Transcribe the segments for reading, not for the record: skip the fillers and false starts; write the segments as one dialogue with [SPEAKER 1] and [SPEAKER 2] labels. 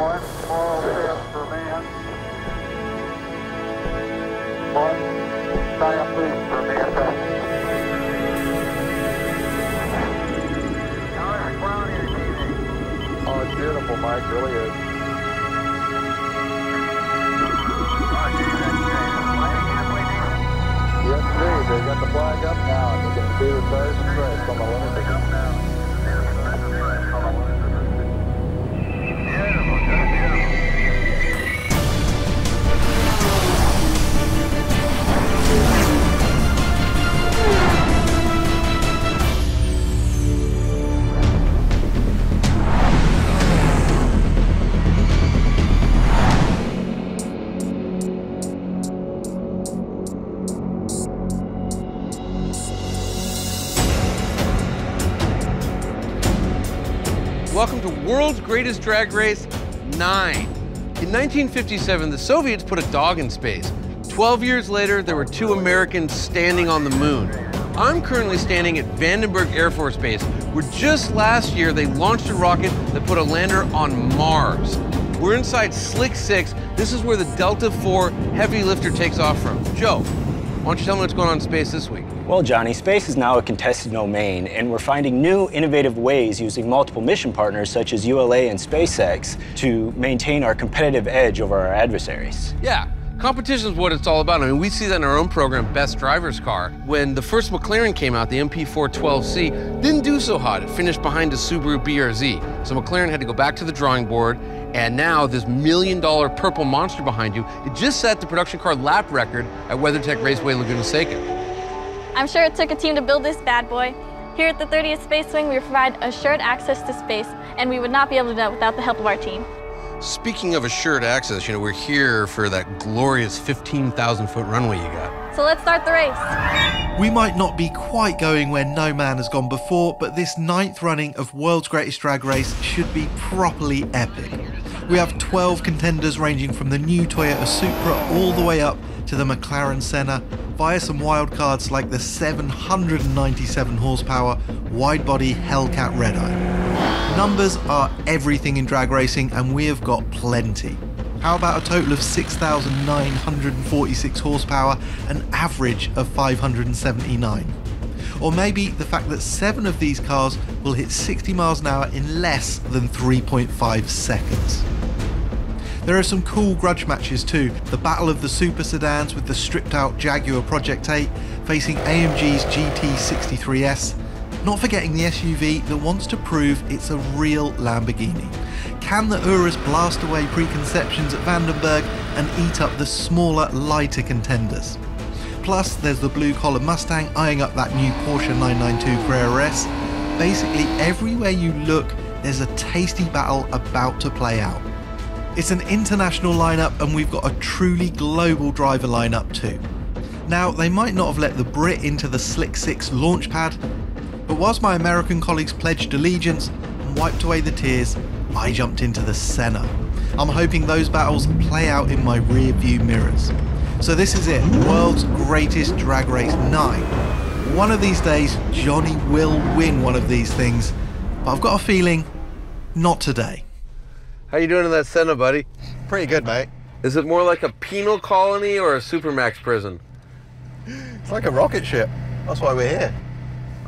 [SPEAKER 1] One small step for man, one giant leap for mankind. Oh, it's beautiful, Mike, it really is. Yes, indeed. They got the flag up now, and you can see the stars and stripes on the limit.
[SPEAKER 2] Welcome to World's Greatest Drag Race 9. In 1957, the Soviets put a dog in space. 12 years later, there were 2 Americans standing on the moon. I'm currently standing at Vandenberg Air Force Base, where just last year they launched a rocket that put a lander on Mars. We're inside Slick 6. This is where the Delta IV heavy lifter takes off from. Joe, why don't you tell me what's going on in space this week?
[SPEAKER 3] Well, Johnny, space is now a contested domain, and we're finding new, innovative ways using multiple mission partners such as ULA and SpaceX to maintain our competitive edge over our adversaries.
[SPEAKER 2] Yeah, competition is what it's all about. I mean, we see that in our own program, Best Driver's Car. When the first McLaren came out, the MP412C, didn't do so hot. It finished behind a Subaru BRZ. So McLaren had to go back to the drawing board, and now this $1 million purple monster behind you, it just set the production car lap record at WeatherTech Raceway Laguna Seca.
[SPEAKER 4] I'm sure it took a team to build this bad boy. Here at the 30th Space Wing, we provide assured access to space, and we would not be able to do that without the help of our team.
[SPEAKER 2] Speaking of assured access, you know, we're here for that glorious 15,000-foot runway you got.
[SPEAKER 4] So let's start the race.
[SPEAKER 5] We might not be quite going where no man has gone before, but this 9th running of World's Greatest Drag Race should be properly epic. We have 12 contenders ranging from the new Toyota Supra all the way up to the McLaren Senna, via some wildcards like the 797 horsepower wide-body Hellcat Red-Eye. Numbers are everything in drag racing, and we have got plenty. How about a total of 6,946 horsepower, an average of 579? Or maybe the fact that 7 of these cars will hit 60 miles an hour in less than 3.5 seconds. There are some cool grudge matches too. The battle of the super sedans with the stripped out Jaguar Project 8 facing AMG's GT63S. Not forgetting the SUV that wants to prove it's a real Lamborghini. Can the Urus blast away preconceptions at Vandenberg and eat up the smaller, lighter contenders? Plus, there's the blue-collar Mustang eyeing up that new Porsche 992 Carrera S. Basically, everywhere you look, there's a tasty battle about to play out. It's an international lineup, and we've got a truly global driver lineup too. Now, they might not have let the Brit into the Slick 6 launch pad, but whilst my American colleagues pledged allegiance and wiped away the tears, I jumped into the Senna. I'm hoping those battles play out in my rear view mirrors. So this is it, World's Greatest Drag Race 9. One of these days, Johnny will win one of these things, but I've got a feeling, not today.
[SPEAKER 2] How you doing in that Senna, buddy?
[SPEAKER 6] Pretty good, mate.
[SPEAKER 2] Is it more like a penal colony or a supermax prison?
[SPEAKER 6] It's like a rocket ship. That's why we're here.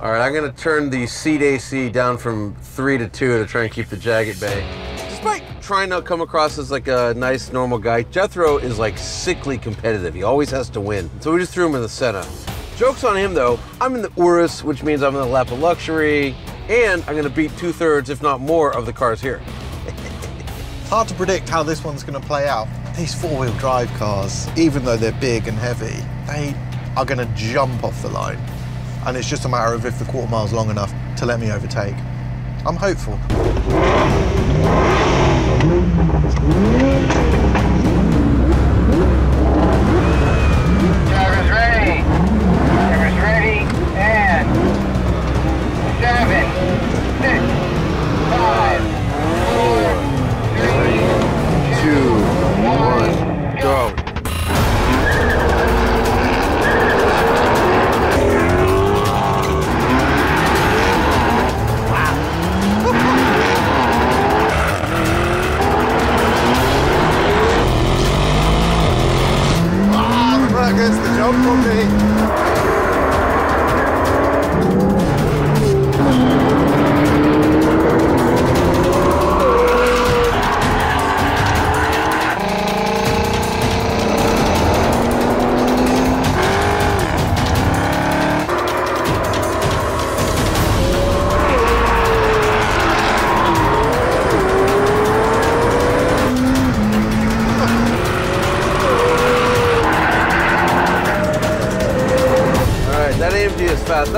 [SPEAKER 2] All right, I'm gonna turn the seat AC down from 3 to 2 to try and keep the Jag at bay. Despite trying to come across as like a nice, normal guy, Jethro is like sickly competitive. He always has to win. So we just threw him in the Senna. Joke's on him though. I'm in the Urus, which means I'm in the lap of luxury, and I'm gonna beat 2/3, if not more, of the cars here.
[SPEAKER 6] It's hard to predict how this one's going to play out. These four-wheel drive cars, even though they're big and heavy, they are going to jump off the line. And it's just a matter of if the quarter mile's long enough to let me overtake. I'm hopeful.
[SPEAKER 1] Drivers ready. Drivers ready. And 7, 6, 5, 4, 3, 2, 1, go.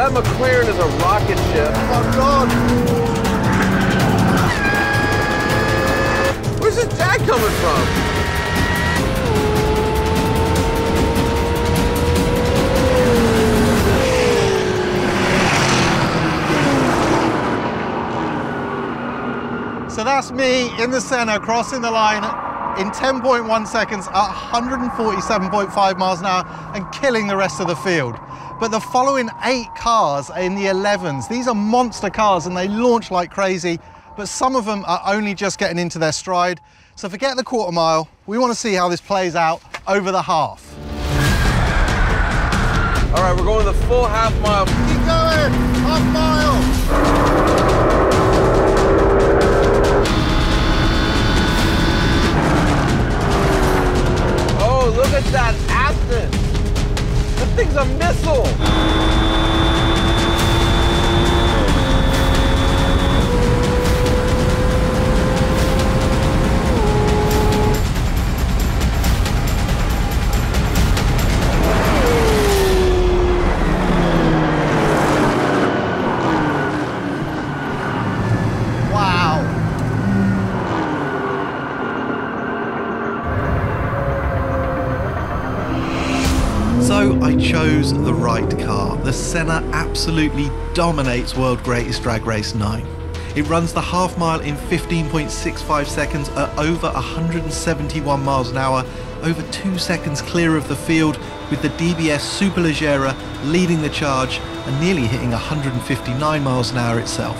[SPEAKER 2] That McLaren is a rocket ship.
[SPEAKER 6] Oh my God!
[SPEAKER 2] Where's this tag coming from?
[SPEAKER 6] So that's me in the Senna crossing the line in 10.1 seconds at 147.5 miles an hour and killing the rest of the field. But the following 8 cars are in the 11s. These are monster cars and they launch like crazy, but some of them are only just getting into their stride. So forget the quarter mile. We want to see how this plays out over the half.
[SPEAKER 2] All right, we're going the full half mile.
[SPEAKER 6] Keep going, half mile.
[SPEAKER 2] Look at that Aston! That thing's a missile!
[SPEAKER 5] So I chose the right car. The Senna absolutely dominates World Greatest Drag Race 9. It runs the half mile in 15.65 seconds at over 171 miles an hour, over 2 seconds clear of the field, with the DBS Superleggera leading the charge and nearly hitting 159 miles an hour itself.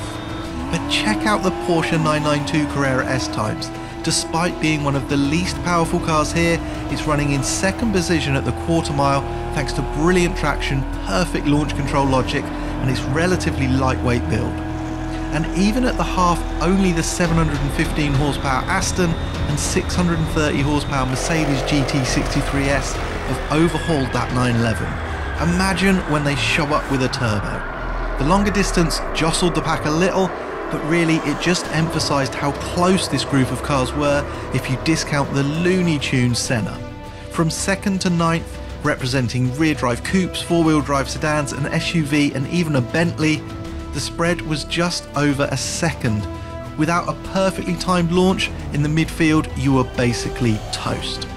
[SPEAKER 5] But check out the Porsche 992 Carrera S times. Despite being one of the least powerful cars here, it's running in second position at the quarter mile thanks to brilliant traction, perfect launch control logic, and its relatively lightweight build. And even at the half, only the 715 horsepower Aston and 630 horsepower Mercedes GT63S have overhauled that 911. Imagine when they show up with a turbo. The longer distance jostled the pack a little, but really it just emphasised how close this group of cars were if you discount the Looney Tunes Senna. From second to ninth, representing rear drive coupes, four-wheel drive sedans, an SUV and even a Bentley, the spread was just over a second. Without a perfectly timed launch in the midfield, you were basically toast.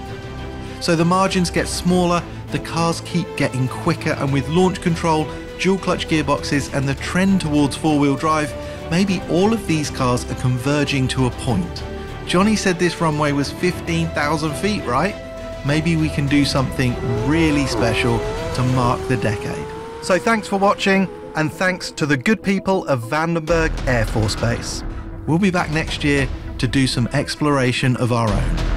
[SPEAKER 5] So the margins get smaller, the cars keep getting quicker, and with launch control, dual clutch gearboxes and the trend towards four-wheel drive, maybe all of these cars are converging to a point. Johnny said this runway was 15,000 feet, right? Maybe we can do something really special to mark the decade. So thanks for watching, and thanks to the good people of Vandenberg Air Force Base. We'll be back next year to do some exploration of our own.